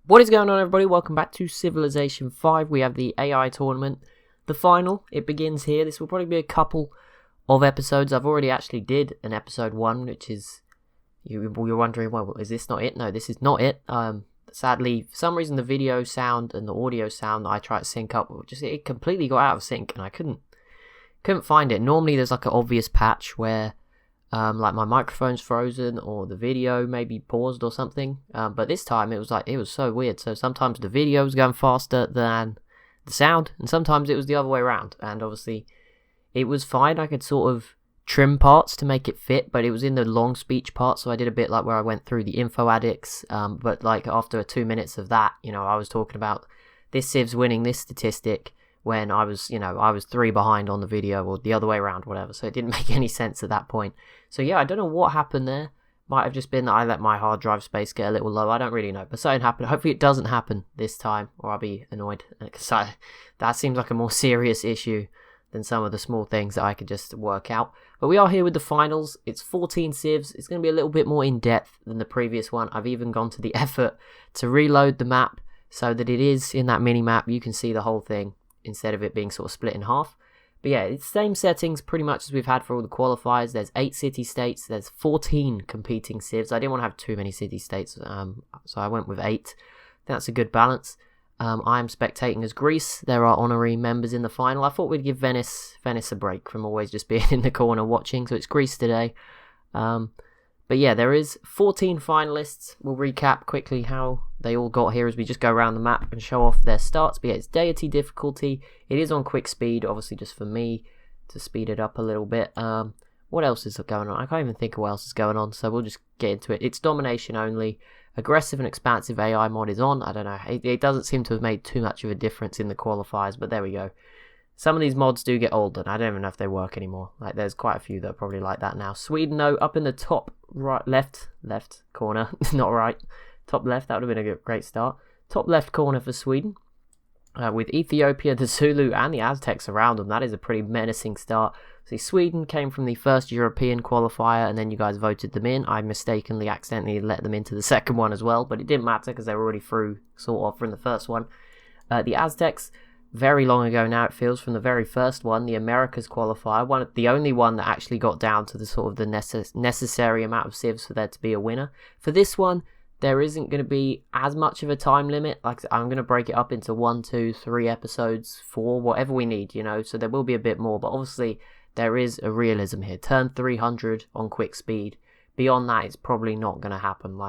What is going on, everybody? Welcome back to Civilization 5. We have the AI tournament, the final. It begins here. This will probably be a couple of episodes. I've already actually did an episode 1, which is, you're wondering, well, is this not it? No, this is not it. Sadly, for some reason, the video sound and the audio sound that I tried to sync up, it completely got out of sync, and I couldn't find it. Normally, there's like an obvious patch where like my microphone's frozen or the video maybe paused or something, but this time it was so weird. So sometimes the video was going faster than the sound, and sometimes it was the other way around. And obviously it was fine. I could sort of trim parts to make it fit, but it was in the long speech part, so I did a bit like where I went through the info addicts, but like after 2 minutes of that, I was talking about this civ's winning this statistic when I was 3 behind on the video, or the other way around, whatever. So it didn't make any sense at that point. So yeah, I don't know what happened there. Might have just been that I let my hard drive space get a little low. I don't really know, but something happened. Hopefully it doesn't happen this time, or I'll be annoyed, because that seems like a more serious issue than some of the small things that I could just work out. But we are here with the finals. It's 14 civs. It's going to be a little bit more in-depth than the previous one. I've even gone to the effort to reload the map so that it is in that mini-map. You can see the whole thing instead of it being sort of split in half. But yeah, it's the same settings pretty much as we've had for all the qualifiers. There's 8 city-states. There's 14 competing civs. I didn't want to have too many city-states, so I went with 8. I think that's a good balance. I'm spectating as Greece. There are honorary members in the final. I thought we'd give Venice a break from always just being in the corner watching. So it's Greece today. But yeah, there is 14 finalists. We'll recap quickly how they all got here as we just go around the map and show off their starts. But yeah, it's deity difficulty. It is on quick speed, obviously just for me to speed it up a little bit. What else is going on? I can't even think of what else is going on, so we'll just get into it. It's domination only. Aggressive and expansive AI mod is on. I don't know. It doesn't seem to have made too much of a difference in the qualifiers, but there we go. Some of these mods do get old, and I don't even know if they work anymore. Like, there's quite a few that are probably like that now. Sweden, though, up in the top right, left corner, not right, top left. That would have been a great start. Top left corner for Sweden, with Ethiopia, the Zulu, and the Aztecs around them. That is a pretty menacing start. See, Sweden came from the first European qualifier, and then you guys voted them in. I mistakenly, accidentally let them into the second one as well, but it didn't matter because they were already through, sort of, from the first one. The Aztecs, very long ago now it feels, from the very first one, the Americas qualifier, the only one that actually got down to the sort of the necessary amount of civs for there to be a winner. For this one, there isn't going to be as much of a time limit. Like, I'm going to break it up into 1, 2, 3 episodes, 4, whatever we need, so there will be a bit more, but obviously there is a realism here. Turn 300 on quick speed. Beyond that, it's probably not going to happen,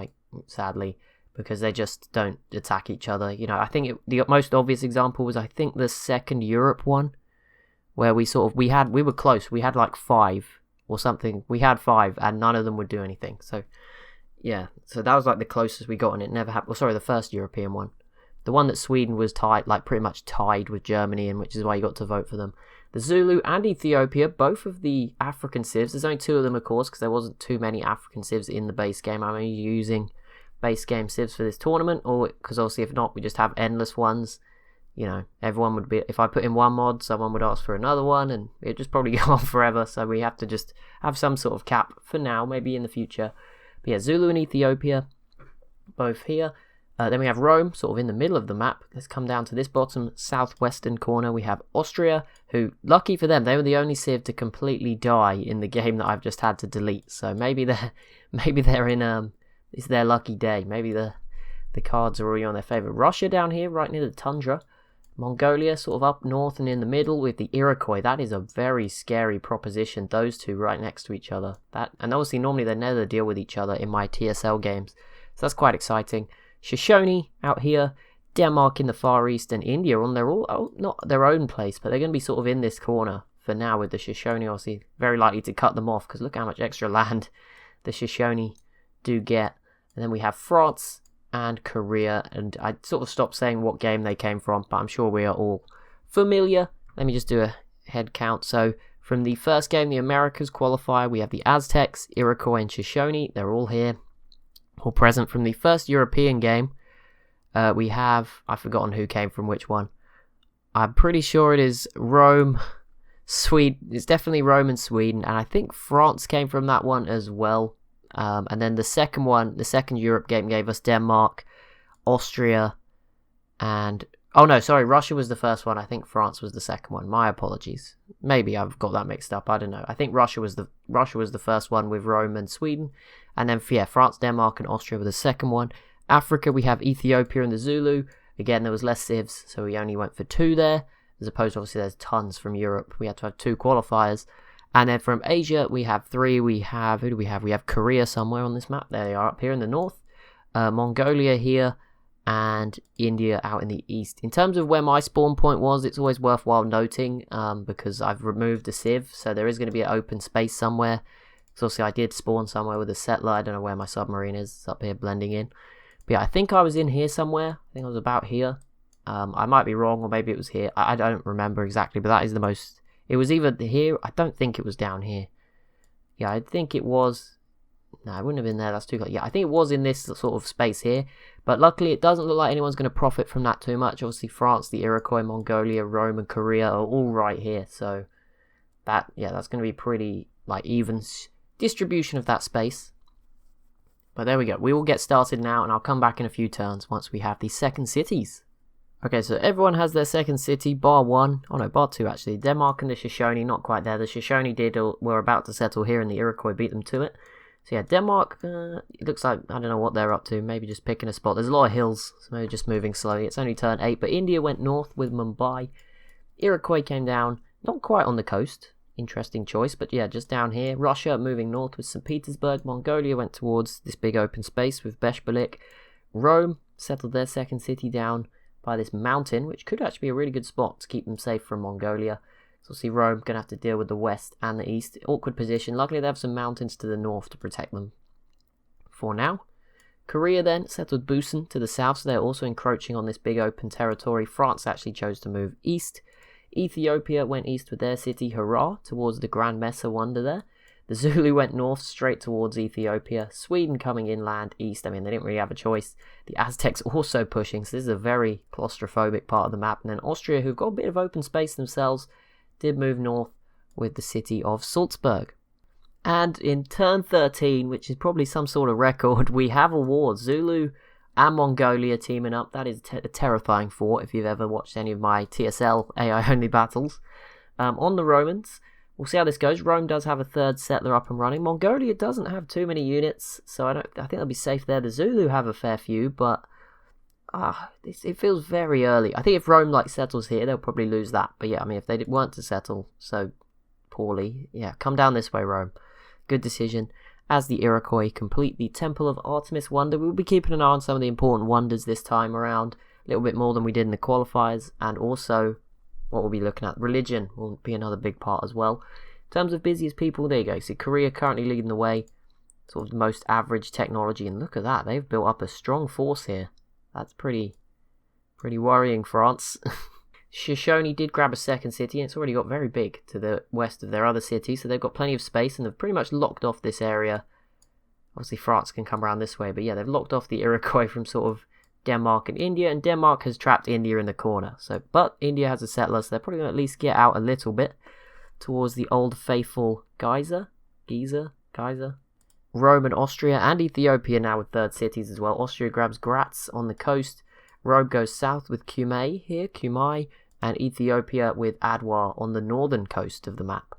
sadly, because they just don't attack each other. I think the most obvious example was, I think, the second Europe one, where we were close. We had like 5 or something. We had 5 and none of them would do anything. So yeah, so that was like the closest we got, and it never happened. Well, sorry, the first European one. The one that Sweden was tied, like pretty much tied with Germany, and which is why you got to vote for them. The Zulu and Ethiopia, both of the African civs. There's only 2 of them, of course, because there wasn't too many African civs in the base game. I'm only using base game civs for this tournament, or because obviously if not, we just have endless ones. Everyone would be, if I put in one mod, someone would ask for another one, and it'd just probably go on forever. So we have to just have some sort of cap for now, maybe in the future. But yeah, Zulu and Ethiopia, both here. Then we have Rome, sort of in the middle of the map. Let's come down to this bottom southwestern corner. We have Austria, who, lucky for them, they were the only civ to completely die in the game that I've just had to delete. So maybe they're in it's their lucky day. Maybe the cards are already on their favour. Russia down here, right near the tundra. Mongolia, sort of up north and in the middle with the Iroquois. That is a very scary proposition, those two right next to each other. And obviously normally they never deal with each other in my TSL games. So that's quite exciting. Shoshone out here, Denmark in the far east, and India on not their own place, but they're going to be sort of in this corner for now with the Shoshone. Obviously very likely to cut them off, because look how much extra land the Shoshone do get. And then we have France and Korea, and I sort of stopped saying what game they came from, but I'm sure we are all familiar. Let me just do a head count. So from the first game, the Americas qualifier, we have the Aztecs, Iroquois, and Shoshone. They're all here, all present. From the first European game, we have, I've forgotten who came from which one. I'm pretty sure it is Rome, Sweden. It's definitely Rome and Sweden, and I think France came from that one as well. And then the second Europe game gave us Denmark, Austria, and... Oh no, sorry, Russia was the first one. I think France was the second one. My apologies. Maybe I've got that mixed up. I don't know. I think Russia was the first one with Rome and Sweden. And then, yeah, France, Denmark, and Austria were the second one. Africa, we have Ethiopia and the Zulu. Again, there was less civs, so we only went for 2 there. As opposed to, obviously, there's tons from Europe. We had to have 2 qualifiers. And then from Asia, we have 3. We have, who do we have? We have Korea somewhere on this map. There they are, up here in the north. Mongolia here. And India out in the east. In terms of where my spawn point was, it's always worthwhile noting, because I've removed the civ, so there is going to be an open space somewhere. So obviously I did spawn somewhere with a settler. I don't know where my submarine is. It's up here blending in. But yeah, I think I was in here somewhere. I think I was about here. I might be wrong, or maybe it was here. I don't remember exactly, but that is the most... It was either here. I don't think it was down here. Yeah, I think it was... No, it wouldn't have been there. That's too close. Yeah, I think it was in this sort of space here. But luckily, it doesn't look like anyone's going to profit from that too much. Obviously, France, the Iroquois, Mongolia, Rome, and Korea are all right here. So, that's going to be pretty, even distribution of that space. But there we go. We will get started now, and I'll come back in a few turns once we have the second cities. Okay, so everyone has their second city, bar 1. Oh no, bar 2 actually. Denmark and the Shoshone, not quite there. The Shoshone were about to settle here, and the Iroquois beat them to it. So yeah, Denmark, it looks like, I don't know what they're up to, maybe just picking a spot. There's a lot of hills, so maybe just moving slowly. It's only turn 8, but India went north with Mumbai. Iroquois came down, not quite on the coast, interesting choice, but yeah, just down here. Russia moving north with St. Petersburg. Mongolia went towards this big open space with Beshbalik. Rome settled their second city down by this mountain, which could actually be a really good spot to keep them safe from Mongolia. So see Rome going to have to deal with the west and the east. Awkward position. Luckily they have some mountains to the north to protect them for now. Korea then settled Busan to the south, so they're also encroaching on this big open territory. France actually chose to move east. Ethiopia went east with their city, Hurrah, towards the Grand Mesa Wonder there. The Zulu went north straight towards Ethiopia. Sweden coming inland east. I mean, they didn't really have a choice. The Aztecs also pushing, so this is a very claustrophobic part of the map. And then Austria, who've got a bit of open space themselves, did move north with the city of Salzburg. And in turn 13, which is probably some sort of record, we have a war. Zulu and Mongolia teaming up. That is a terrifying fort if you've ever watched any of my TSL AI-only battles. On the Romans, we'll see how this goes. Rome does have a third settler up and running. Mongolia doesn't have too many units, so I think they'll be safe there. The Zulu have a fair few, but it feels very early. I think if Rome settles here, they'll probably lose that. But yeah, I mean, if they weren't to settle so poorly, yeah, come down this way, Rome. Good decision. As the Iroquois complete the Temple of Artemis Wonder, we'll be keeping an eye on some of the important wonders this time around, a little bit more than we did in the qualifiers, and also what we'll be looking at, religion will be another big part as well. In terms of busiest people, there you go. See, Korea currently leading the way, sort of the most average technology, and look at that, they've built up a strong force here. That's pretty worrying, France. Shoshone did grab a second city, and it's already got very big to the west of their other city, so they've got plenty of space, and they've pretty much locked off this area. Obviously, France can come around this way, but yeah, they've locked off the Iroquois from sort of Denmark and India, and Denmark has trapped India in the corner. But India has a settler, so they're probably going to at least get out a little bit towards the old faithful Geyser. Rome and Austria and Ethiopia now with third cities as well. Austria grabs Graz on the coast. Rome goes south with Kumai, and Ethiopia with Adwa on the northern coast of the map.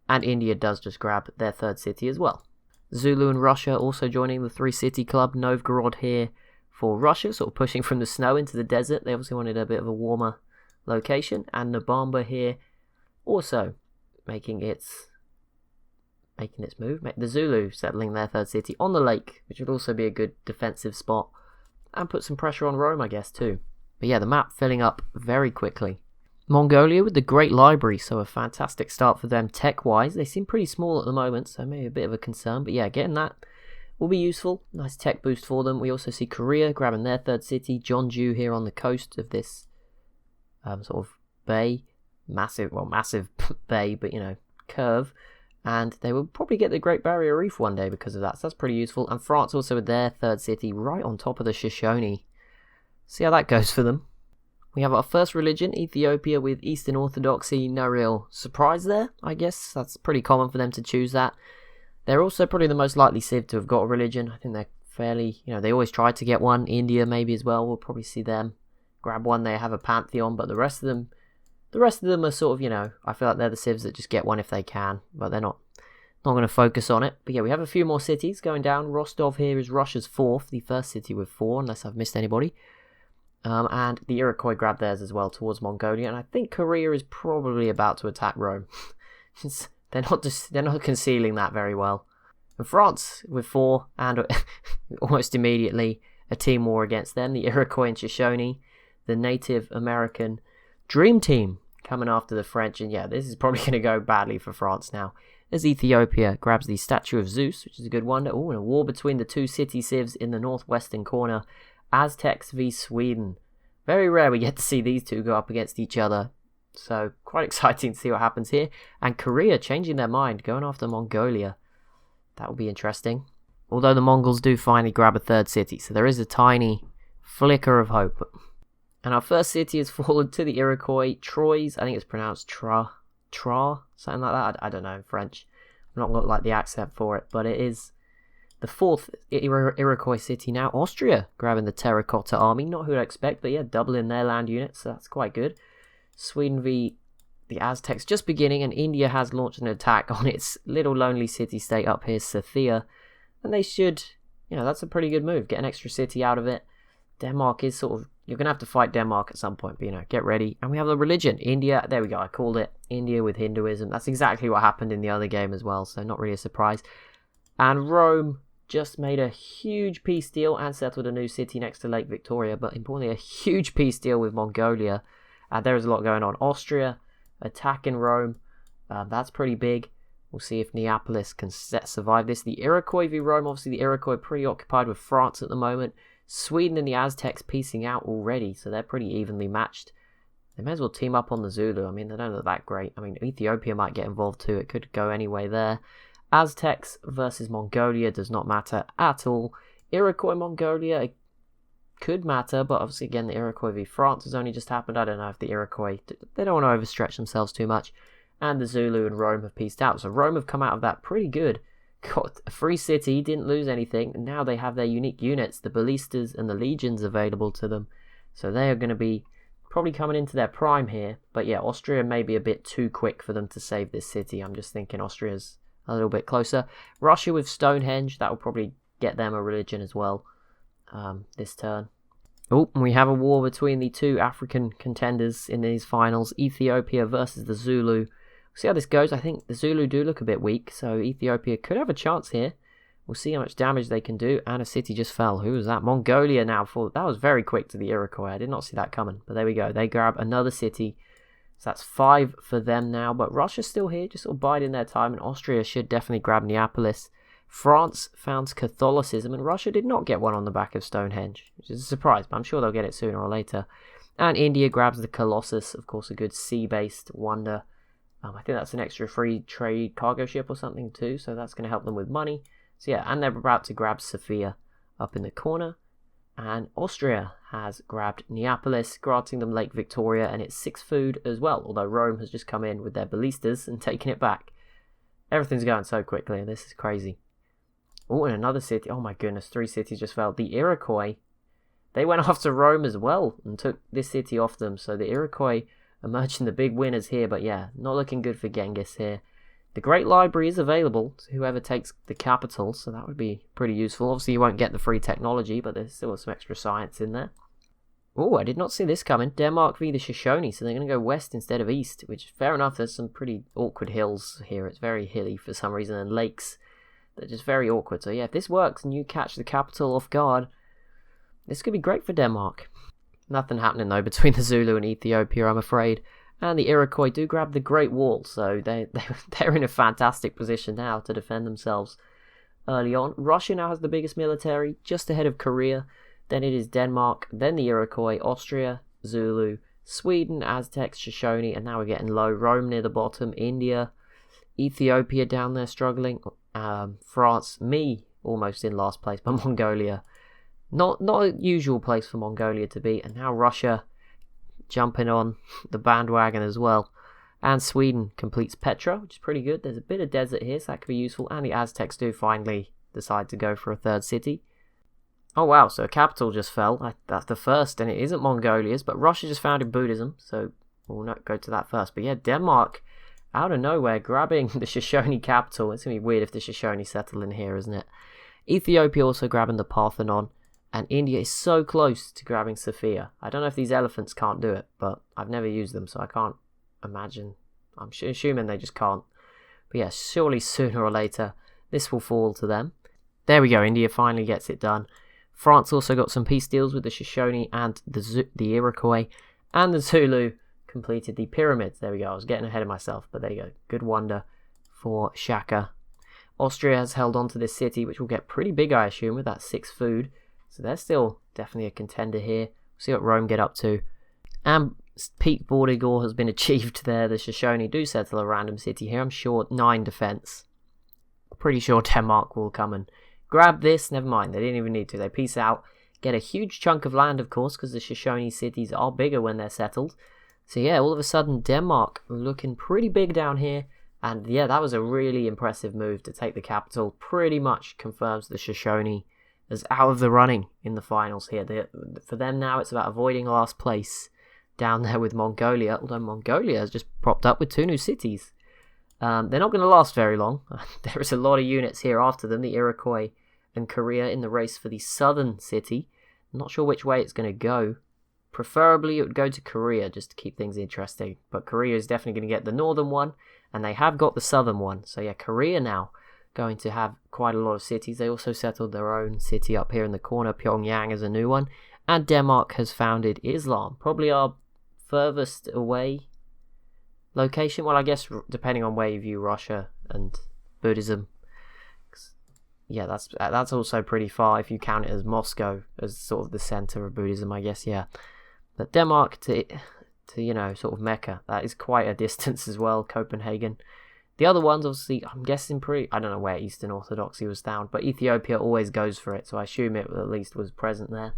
And India does just grab their third city as well. Zulu and Russia also joining the 3-city club. Novgorod here for Russia, sort of pushing from the snow into the desert. They obviously wanted a bit of a warmer location. And Nabamba here also making its move. The Zulu settling their third city on the lake, which would also be a good defensive spot. And put some pressure on Rome, I guess, too. But yeah, the map filling up very quickly. Mongolia with the Great Library, so a fantastic start for them tech-wise. They seem pretty small at the moment, so maybe a bit of a concern. But yeah, getting that will be useful. Nice tech boost for them. We also see Korea grabbing their third city. Jeonju here on the coast of this sort of bay. Massive bay, but, curve. And they will probably get the Great Barrier Reef one day because of that, so that's pretty useful. And France also with their third city right on top of the Shoshone. See how that goes for them. We have our first religion, Ethiopia with Eastern Orthodoxy. No real surprise there, I guess. That's pretty common for them to choose that. They're also probably the most likely civ to have got a religion. I think they're fairly, they always try to get one. India maybe as well. We'll probably see them grab one. They have a pantheon, but the rest of them are sort of, I feel like they're the civs that just get one if they can, but they're not going to focus on it. But yeah, we have a few more cities going down. Rostov here is Russia's 4th, the first city with 4, unless I've missed anybody. And the Iroquois grabbed theirs as well towards Mongolia, and I think Korea is probably about to attack Rome. they're not concealing that very well. And France with 4, and almost immediately a team war against them, the Iroquois and Shoshone, the Native American Dream Team coming after the French. And yeah, this is probably going to go badly for France now, as Ethiopia grabs the statue of Zeus, which is a good one. Oh, and a war between the two city civs in the northwestern corner. Aztecs v Sweden. Very rare we get to see these two go up against each other. So quite exciting to see what happens here. And Korea changing their mind, going after Mongolia. That will be interesting. Although the Mongols do finally grab a third city, so there is a tiny flicker of hope. And our first city has fallen to the Iroquois. Troyes, I think it's pronounced Tra, something like that. I don't know in French. I'm not got like the accent for it, but it is the 4th Iroquois city now. Austria grabbing the Terracotta Army. Not who I'd expect, but yeah, doubling their land units, so that's quite good. Sweden v the Aztecs just beginning, and India has launched an attack on its little lonely city-state up here, Scythia. And they should, that's a pretty good move. Get an extra city out of it. Denmark is sort of, you're going to have to fight Denmark at some point, but get ready. And we have the religion. India, there we go, I called it. India with Hinduism. That's exactly what happened in the other game as well, so not really a surprise. And Rome just made a huge peace deal and settled a new city next to Lake Victoria, but importantly, a huge peace deal with Mongolia. There is a lot going on. Austria attacking Rome. That's pretty big. We'll see if Neapolis can survive this. The Iroquois v Rome. Obviously, the Iroquois preoccupied with France at the moment. Sweden and the Aztecs piecing out already, so they're pretty evenly matched. They may as well team up on the Zulu. I mean, they don't look that great. I mean, Ethiopia might get involved too. It could go anyway there. Aztecs versus Mongolia does not matter at all. Iroquois Mongolia could matter, but obviously again the Iroquois v France has only just happened. I don't know if the Iroquois, they don't want to overstretch themselves too much. And the Zulu and Rome have pieced out. So Rome have come out of that pretty good. Got a free city, didn't lose anything. And now they have their unique units, the ballistas and the legions available to them. So they are going to be probably coming into their prime here. But yeah, Austria may be a bit too quick for them to save this city. I'm just thinking Austria's a little bit closer. Russia with Stonehenge, that will probably get them a religion as well this turn. Oh, and we have a war between the two African contenders in these finals. Ethiopia versus the Zulu. We'll see how this goes. I think the Zulu do look a bit weak, so Ethiopia could have a chance here. We'll see how much damage they can do. And a city just fell. Who was that? Mongolia now. That was very quick to the Iroquois. I did not see that coming. But there we go. They grab another city. So that's 5 for them now. But Russia's still here, just sort of biding their time. And Austria should definitely grab Neapolis. France founds Catholicism. And Russia did not get one on the back of Stonehenge, which is a surprise. But I'm sure they'll get it sooner or later. And India grabs the Colossus. Of course, a good sea-based wonder. I think that's an extra free trade cargo ship or something too. So that's going to help them with money. So yeah, and they're about to grab Sofia up in the corner. And Austria has grabbed Neapolis, granting them Lake Victoria and its 6 food as well. Although Rome has just come in with their ballistas and taken it back. Everything's going so quickly and this is crazy. Oh, and another city. Oh my goodness, 3 cities just fell. The Iroquois, they went after Rome as well and took this city off them. So the Iroquois emerging the big winners here. But yeah, not looking good for Genghis here. The Great Library is available to whoever takes the capital, so that would be pretty useful. Obviously, you won't get the free technology, but there's still some extra science in there. Oh, I did not see this coming. Denmark v the Shoshone, so they're going to go west instead of east, which, fair enough, there's some pretty awkward hills here. It's very hilly for some reason, and lakes that are just very awkward. So yeah, if this works and you catch the capital off guard, this could be great for Denmark. Nothing happening, though, between the Zulu and Ethiopia, I'm afraid. And the Iroquois do grab the Great Wall, so they're in a fantastic position now to defend themselves early on. Russia now has the biggest military, just ahead of Korea. Then it is Denmark, then the Iroquois, Austria, Zulu, Sweden, Aztecs, Shoshone, and now we're getting low. Rome near the bottom, India, Ethiopia down there struggling, France, me almost in last place, but Mongolia. Not a usual place for Mongolia to be, and now Russia jumping on the bandwagon as well. And Sweden completes Petra, which is pretty good. There's a bit of desert here, so that could be useful. And the Aztecs do finally decide to go for a third city. Oh wow, so a capital just fell. That's the first, and it isn't Mongolia's, but Russia just founded Buddhism, so we'll not go to that first. But yeah, Denmark, out of nowhere, grabbing the Shoshone capital. It's going to be weird if the Shoshone settle in here, isn't it? Ethiopia also grabbing the Parthenon, and India is so close to grabbing Sofia. I don't know if these elephants can't do it, but I've never used them, so I can't imagine. I'm assuming they just can't. But yeah, surely sooner or later, this will fall to them. There we go, India finally gets it done. France also got some peace deals with the Shoshone and the Iroquois, and the Zulu completed the pyramids. There we go, I was getting ahead of myself, but there you go. Good wonder for Shaka. Austria has held on to this city, which will get pretty big, I assume, with that 6 food. So they're still definitely a contender here. We'll see what Rome get up to. And peak border gore has been achieved there. The Shoshone do settle a random city here. I'm sure 9 defense. Pretty sure Denmark will come and grab this. Never mind, they didn't even need to. They peace out. Get a huge chunk of land, of course, because the Shoshone cities are bigger when they're settled. So yeah, all of a sudden, Denmark looking pretty big down here. And yeah, that was a really impressive move to take the capital. Pretty much confirms the Shoshone is out of the running in the finals here. For them now, it's about avoiding last place down there with Mongolia. Although Mongolia has just propped up with 2 new cities. They're not going to last very long. There is a lot of units here after them. The Iroquois and Korea in the race for the southern city. I'm not sure which way it's going to go. Preferably it would go to Korea just to keep things interesting. But Korea is definitely going to get the northern one. And they have got the southern one. So yeah, Korea now going to have quite a lot of cities. They also settled their own city up here in the corner. Pyongyang is a new one. And Denmark has founded Islam. Probably our furthest away location. Well, I guess depending on where you view Russia and Buddhism. Yeah, that's also pretty far if you count it as Moscow as sort of the center of Buddhism, I guess, yeah. But Denmark to sort of Mecca, that is quite a distance as well, Copenhagen. The other ones, obviously, I'm guessing I don't know where Eastern Orthodoxy was found, but Ethiopia always goes for it, so I assume it at least was present there.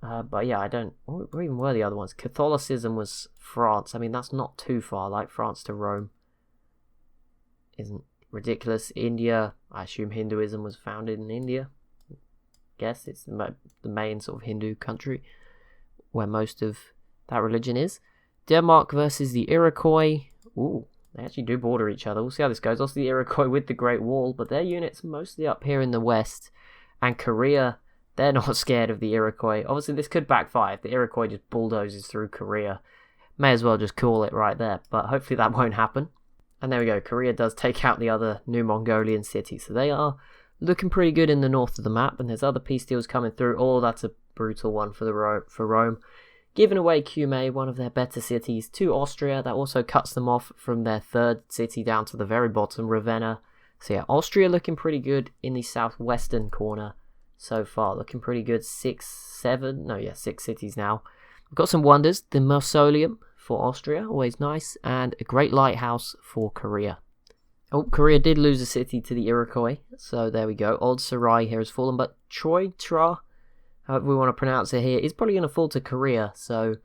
But yeah, where even were the other ones? Catholicism was France. I mean, that's not too far, like France to Rome isn't ridiculous. India, I assume Hinduism was founded in India. Guess it's the main sort of Hindu country where most of that religion is. Denmark versus the Iroquois. Ooh, they actually do border each other. We'll see how this goes. Also the Iroquois with the Great Wall, but their units mostly up here in the west. And Korea, they're not scared of the Iroquois. Obviously this could backfire if the Iroquois just bulldozes through Korea. May as well just call it right there, but hopefully that won't happen. And there we go, Korea does take out the other new Mongolian cities. So they are looking pretty good in the north of the map, and there's other peace deals coming through. Oh, that's a brutal one for Rome. Giving away Cumae, one of their better cities, to Austria. That also cuts them off from their 3rd city down to the very bottom, Ravenna. So yeah, Austria looking pretty good in the southwestern corner so far. Looking pretty good. 6 cities now. We've got some wonders. The Mausoleum for Austria, always nice. And a great lighthouse for Korea. Oh, Korea did lose a city to the Iroquois. So there we go. Old Sarai here has fallen. But Troy, however we want to pronounce it here, is probably going to fall to Korea. So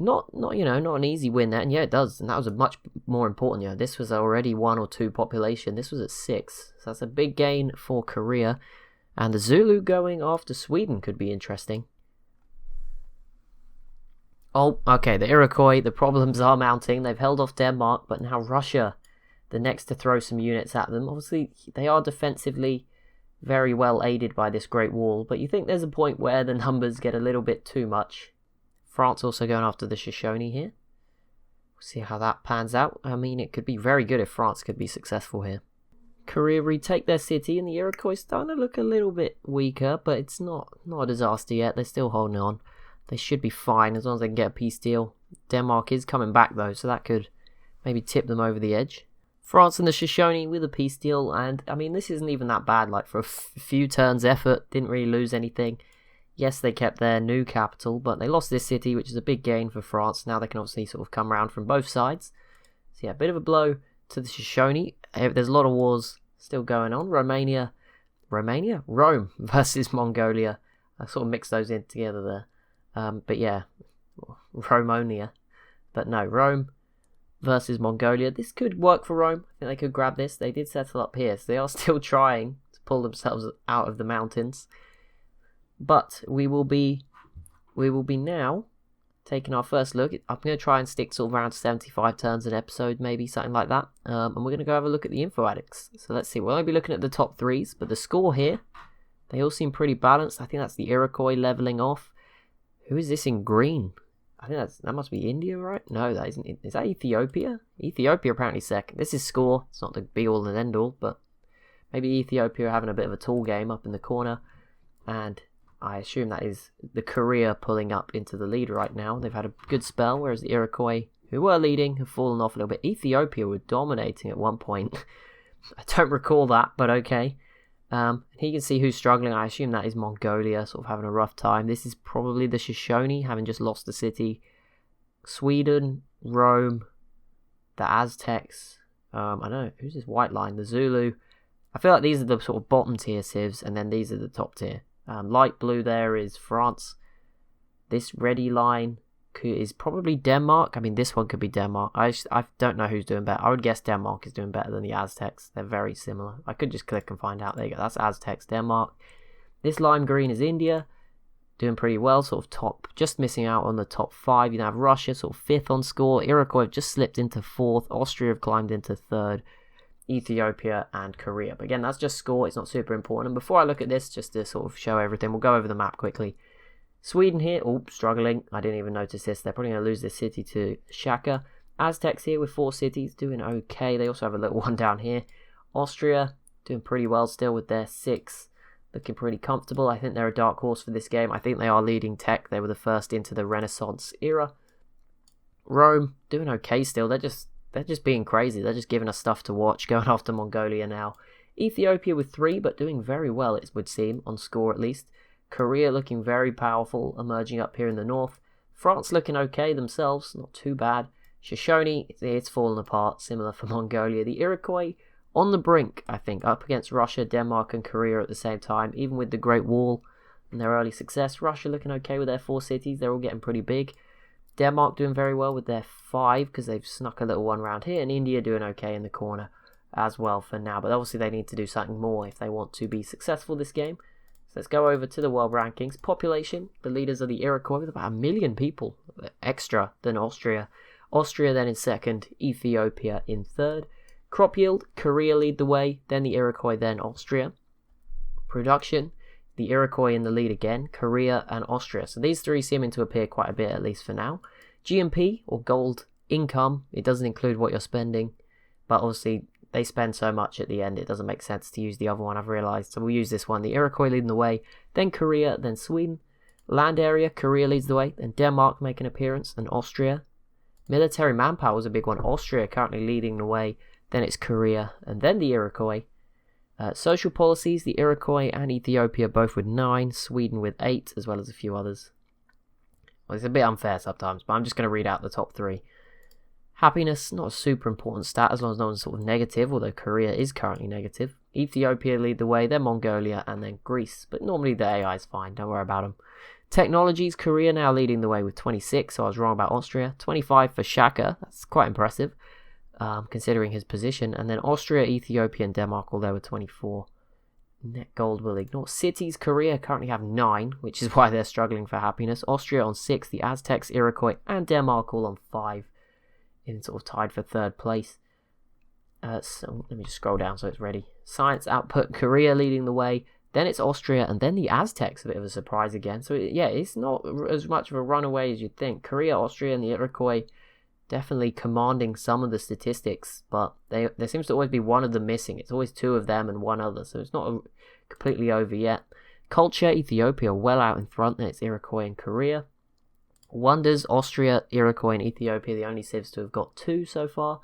not an easy win there. And yeah, it does. And that was a much more important. This was already 1 or 2 population. This was at 6. So that's a big gain for Korea. And the Zulu going after Sweden could be interesting. Oh, okay, the Iroquois, the problems are mounting. They've held off Denmark, but now Russia, the next to throw some units at them. Obviously, they are defensively very well aided by this Great Wall, but you think there's a point where the numbers get a little bit too much. France also going after the Shoshone here. We'll see how that pans out. I mean, it could be very good if France could be successful here. Korea retake their city, and the Iroquois starting to look a little bit weaker, but it's not a disaster yet. They're still holding on. They should be fine as long as they can get a peace deal. Denmark is coming back though, so that could maybe tip them over the edge. France and the Shoshone with a peace deal, and I mean, this isn't even that bad. Like, for a few turns effort, didn't really lose anything. Yes, they kept their new capital, but they lost this city, which is a big gain for France. Now they can obviously sort of come around from both sides. So yeah, a bit of a blow to the Shoshone. There's a lot of wars still going on. Rome versus Mongolia. I sort of mixed those in together there. But yeah, Romonia. But no, Rome versus Mongolia. This could work for Rome. I think they could grab this. They did settle up here, so they are still trying to pull themselves out of the mountains. But we will be now taking our first look. I'm going to try and stick sort of around 75 turns an episode, maybe something like that. And we're going to go have a look at the info addicts. So let's see. We'll only be looking at the top threes, but the score here, they all seem pretty balanced. I think that's the Iroquois leveling off. Who is this in green? I think that must be India, right? No, that isn't. Is that Ethiopia? Ethiopia apparently second. This is score. It's not the be all and end all, but maybe Ethiopia are having a bit of a tall game up in the corner, and I assume that is the Korea pulling up into the lead right now. They've had a good spell, whereas the Iroquois, who were leading, have fallen off a little bit. Ethiopia were dominating at one point. I don't recall that, but okay. Here you can see who's struggling. I assume that is Mongolia, sort of having a rough time. This is probably the Shoshone, having just lost the city. Sweden, Rome, the Aztecs. I don't know, who's this white line? The Zulu. I feel like these are the sort of bottom tier civs, and then these are the top tier. Light blue there is France. This reddy line is probably Denmark. I mean, this one could be Denmark. I don't know who's doing better. I would guess Denmark is doing better than the Aztecs. They're very similar. I could just click and find out. There you go. That's Aztecs, Denmark. This lime green is India. Doing pretty well, sort of top. Just missing out on the top 5. You have Russia, sort of 5th on score. Iroquois have just slipped into 4th. Austria have climbed into 3rd. Ethiopia and Korea. But again, that's just score. It's not super important. And before I look at this, just to sort of show everything, we'll go over the map quickly. Sweden here, struggling. I didn't even notice this. They're probably going to lose this city to Shaka. Aztecs here with 4 cities, doing okay. They also have a little one down here. Austria, doing pretty well still with their 6. Looking pretty comfortable. I think they're a dark horse for this game. I think they are leading tech. They were the first into the Renaissance era. Rome, doing okay still. They're just being crazy. They're just giving us stuff to watch. Going after Mongolia now. Ethiopia with 3, but doing very well, it would seem, on score at least. Korea looking very powerful, emerging up here in the north. France looking okay themselves, not too bad. Shoshone, it's fallen apart, similar for Mongolia. The Iroquois on the brink, I think, up against Russia, Denmark and Korea at the same time, even with the Great Wall and their early success. Russia looking okay with their 4 cities, they're all getting pretty big. Denmark doing very well with their 5, because they've snuck a little one round here, and India doing okay in the corner as well for now. But obviously they need to do something more if they want to be successful this game. So let's go over to the world rankings. Population, the leaders are the Iroquois with about 1 million people extra than Austria. Austria then in 2nd, Ethiopia in 3rd. Crop yield, Korea lead the way, then the Iroquois, then Austria. Production, the Iroquois in the lead again, Korea and Austria. So these 3 seeming to appear quite a bit, at least for now. GMP, or gold income, it doesn't include what you're spending, but obviously they spend so much at the end, it doesn't make sense to use the other one, I've realised. So we'll use this one. The Iroquois leading the way, then Korea, then Sweden. Land area, Korea leads the way, then Denmark make an appearance, then Austria. Military manpower was a big one. Austria currently leading the way, then it's Korea, and then the Iroquois. Social policies, the Iroquois and Ethiopia both with 9, Sweden with 8, as well as a few others. Well, it's a bit unfair sometimes, but I'm just going to read out the top 3. Happiness, not a super important stat as long as no one's sort of negative, although Korea is currently negative. Ethiopia lead the way, then Mongolia, and then Greece. But normally the AI is fine, don't worry about them. Technologies, Korea now leading the way with 26, so I was wrong about Austria. 25 for Shaka, that's quite impressive, considering his position. And then Austria, Ethiopia, and Denmark all there with 24. Net gold will ignore. Cities, Korea currently have 9, which is why they're struggling for happiness. Austria on 6, the Aztecs, Iroquois, and Denmark all on 5. In sort of tied for 3rd place. So let me just scroll down so it's ready. Science output, Korea leading the way, then it's Austria, and then the Aztecs, a bit of a surprise again. So yeah, it's not as much of a runaway as you'd think. Korea, Austria, and the Iroquois definitely commanding some of the statistics, but there seems to always be one of them missing. It's always 2 of them and 1 other, so it's not completely over yet. Culture, Ethiopia well out in front, then it's Iroquois and Korea. Wonders, Austria, Iroquois, and Ethiopia, the only civs to have got 2 so far.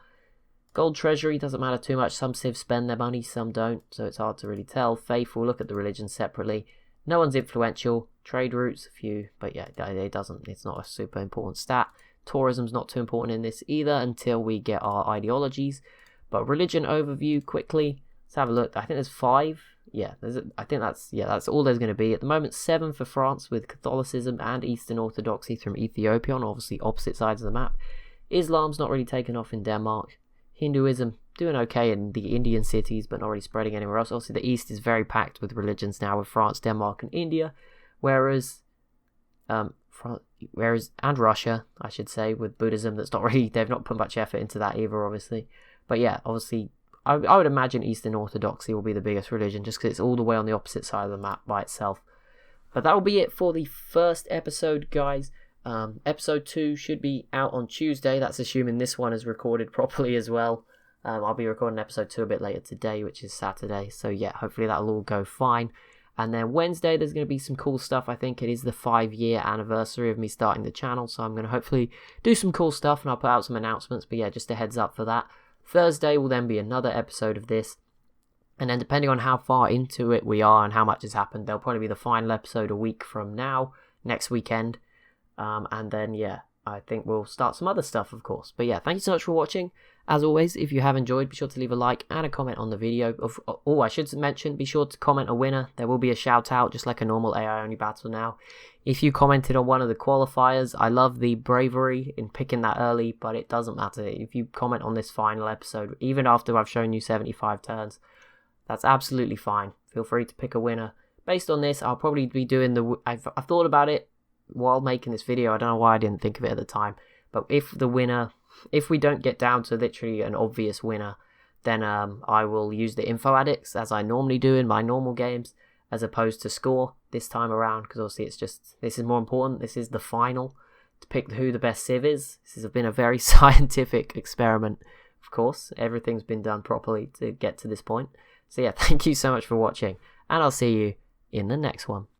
Gold treasury doesn't matter too much. Some civs spend their money, some don't, so it's hard to really tell. Faith, we'll look at the religion separately. No one's influential. Trade routes, a few, but yeah, it's not a super important stat. Tourism's not too important in this either until we get our ideologies. But religion overview quickly. Let's have a look. I think there's 5. Yeah, that's all there's going to be. At the moment, 7 for France with Catholicism and Eastern Orthodoxy from Ethiopia on obviously opposite sides of the map. Islam's not really taken off in Denmark. Hinduism doing okay in the Indian cities, but not really spreading anywhere else. Obviously, the East is very packed with religions now with France, Denmark, and India. whereas and Russia, I should say, with Buddhism, they've not put much effort into that either, obviously. But yeah, obviously, I would imagine Eastern Orthodoxy will be the biggest religion, just because it's all the way on the opposite side of the map by itself. But that will be it for the first episode, guys. Episode 2 should be out on Tuesday. That's assuming this one is recorded properly as well. I'll be recording episode 2 a bit later today, which is Saturday. So yeah, hopefully that'll all go fine. And then Wednesday, there's going to be some cool stuff. I think it is the 5-year anniversary of me starting the channel. So I'm going to hopefully do some cool stuff, and I'll put out some announcements. But yeah, just a heads up for that. Thursday will then be another episode of this. And then depending on how far into it we are and how much has happened, there'll probably be the final episode a week from now, next weekend. And then, yeah, I think we'll start some other stuff, of course. But yeah, thank you so much for watching. As always, if you have enjoyed, be sure to leave a like and a comment on the video. I should mention, be sure to comment a winner. There will be a shout out, just like a normal AI only battle now. If you commented on one of the qualifiers, I love the bravery in picking that early, but it doesn't matter. If you comment on this final episode, even after I've shown you 75 turns, that's absolutely fine. Feel free to pick a winner. Based on this, I'll probably be doing I've thought about it while making this video. I don't know why I didn't think of it at the time. But if we don't get down to literally an obvious winner, then I will use the info addicts as I normally do in my normal games, as opposed to score this time around, because obviously this is more important. This is the final to pick who the best civ is. This has been a very scientific experiment, of course. Everything's been done properly to get to this point. So yeah, thank you so much for watching, and I'll see you in the next one.